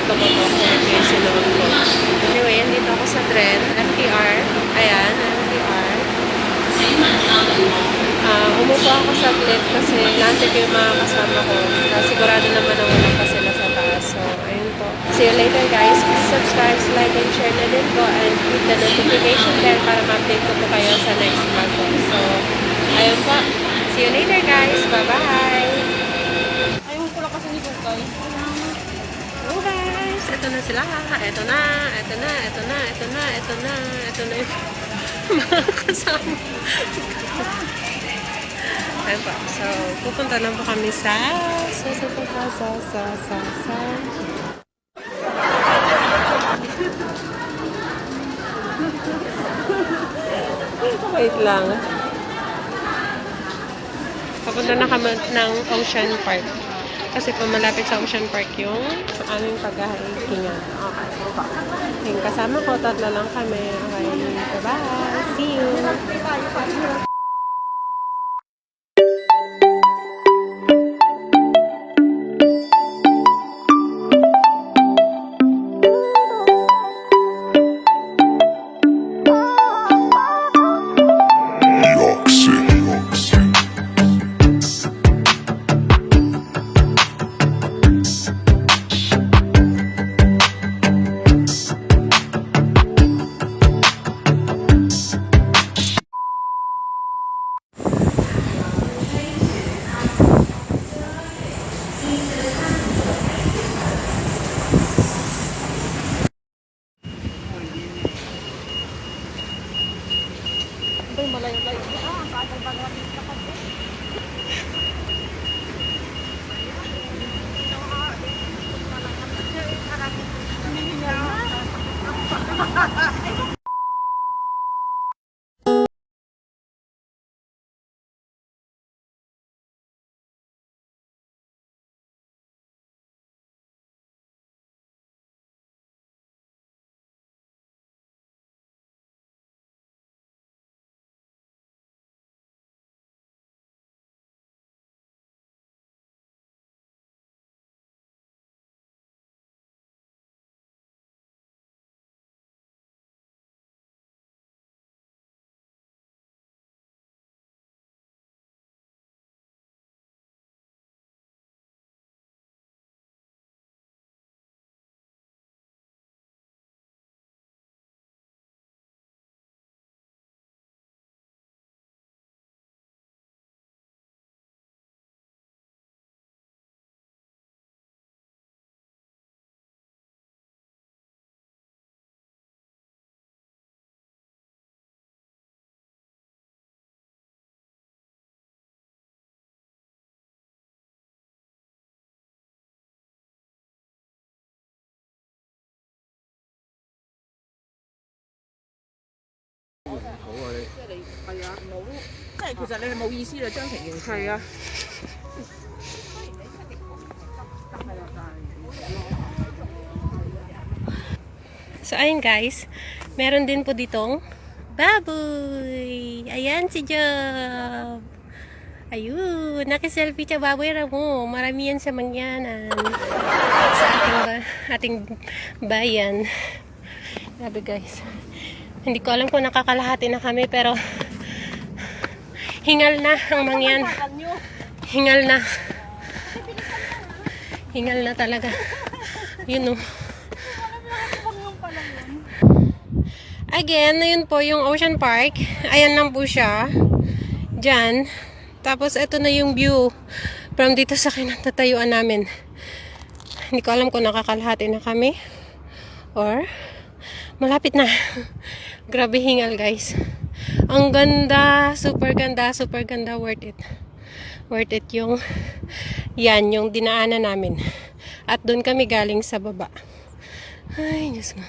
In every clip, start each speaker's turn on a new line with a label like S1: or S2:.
S1: paborito ko to. Kaya sinuot ko. Anyway, andito ako sa Dren. MTR. Ayan, MTR. Umupo ako saglit kasi naantay ko yung mga kasama ko. Sigurado naman na wala pa sila sa taas. So, ayun po. See you later guys. Please subscribe, like, and share na din po. And hit the notification bell para ma-update ko po kayo sa next vlog ko. So, ayun po. See you later guys. Bye-bye!
S2: Ayun ko lang kasi ni Bukay.
S1: Hello guys! Ito na sila. Ito na. Ito na. Ito na. Ito na. Ito na. Ito na yung mga kasama. Ayun po. So, pupunta lang po kami sa wait lang. Papunta na kami ng Ocean Park. Kasi po malapit sa Ocean Park yung aming pag-hikingan. Okay. Yung kasama ko, tatlo lang kami. Okay. Bye-bye. See you.
S2: Ito yung malayo-layo. Ang tagal ba naman yung kapag ko?
S1: So, ayun guys. Meron din po ditong baboy. Ayan si Job. Ayun. Nakiselfie siya baboy mo. Marami yan sa mangyanan. Sa ating bayan. Grabe guys. Hindi ko alam kung nakakalahati na kami pero hingal na ang mangyan. Hingal na. Hingal na talaga. Yun o. Again, yun po yung Ocean Park. Ayan lang po siya. Diyan. Tapos ito na yung view from dito sa kinatatayuan namin. Hindi ko alam kung nakakalahati na kami or malapit na. Grabe hingal guys. Ang ganda, super ganda, super ganda. Worth it. Worth it yung yan, yung dinaanan namin. At doon kami galing sa baba. Ay, Diyos ko.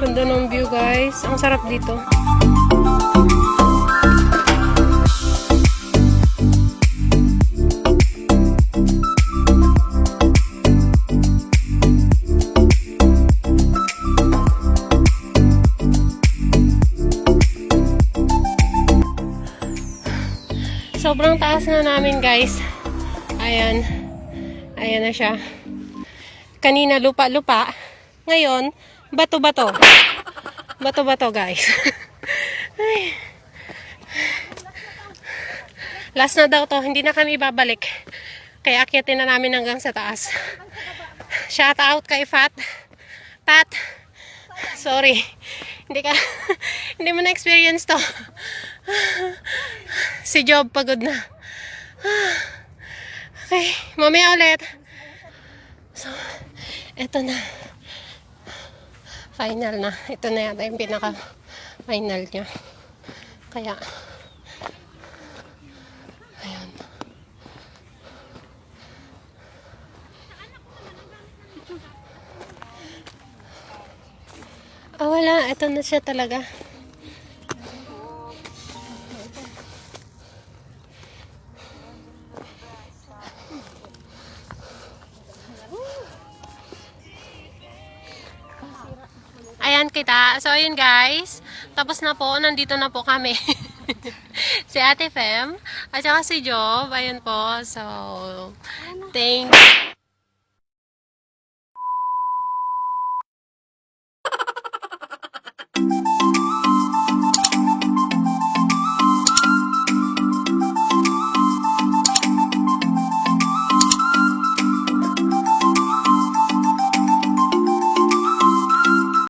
S1: Ganda ng view, guys. Ang sarap dito. Sobrang taas na namin, guys. Ayan. Ayan na siya. Kanina lupa-lupa. Ngayon, bato-bato. Bato-bato, guys. Ay. Last na daw to. Hindi na kami babalik. Kaya akyatin na namin hanggang sa taas. Shout out kay Fat. Pat. Sorry. Hindi ka hindi mo na experience to. Si Job pagod na. Okay, mamaya ulit. So, eto na. Final na. Ito na yata yung pinaka-final niya. Kaya, ayun. Ah, wala. Ito na siya talaga. Ayan kita. So, ayun guys. Tapos na po. Nandito na po kami. Si Ate Fem. At saka si Job. Ayun po. So, thank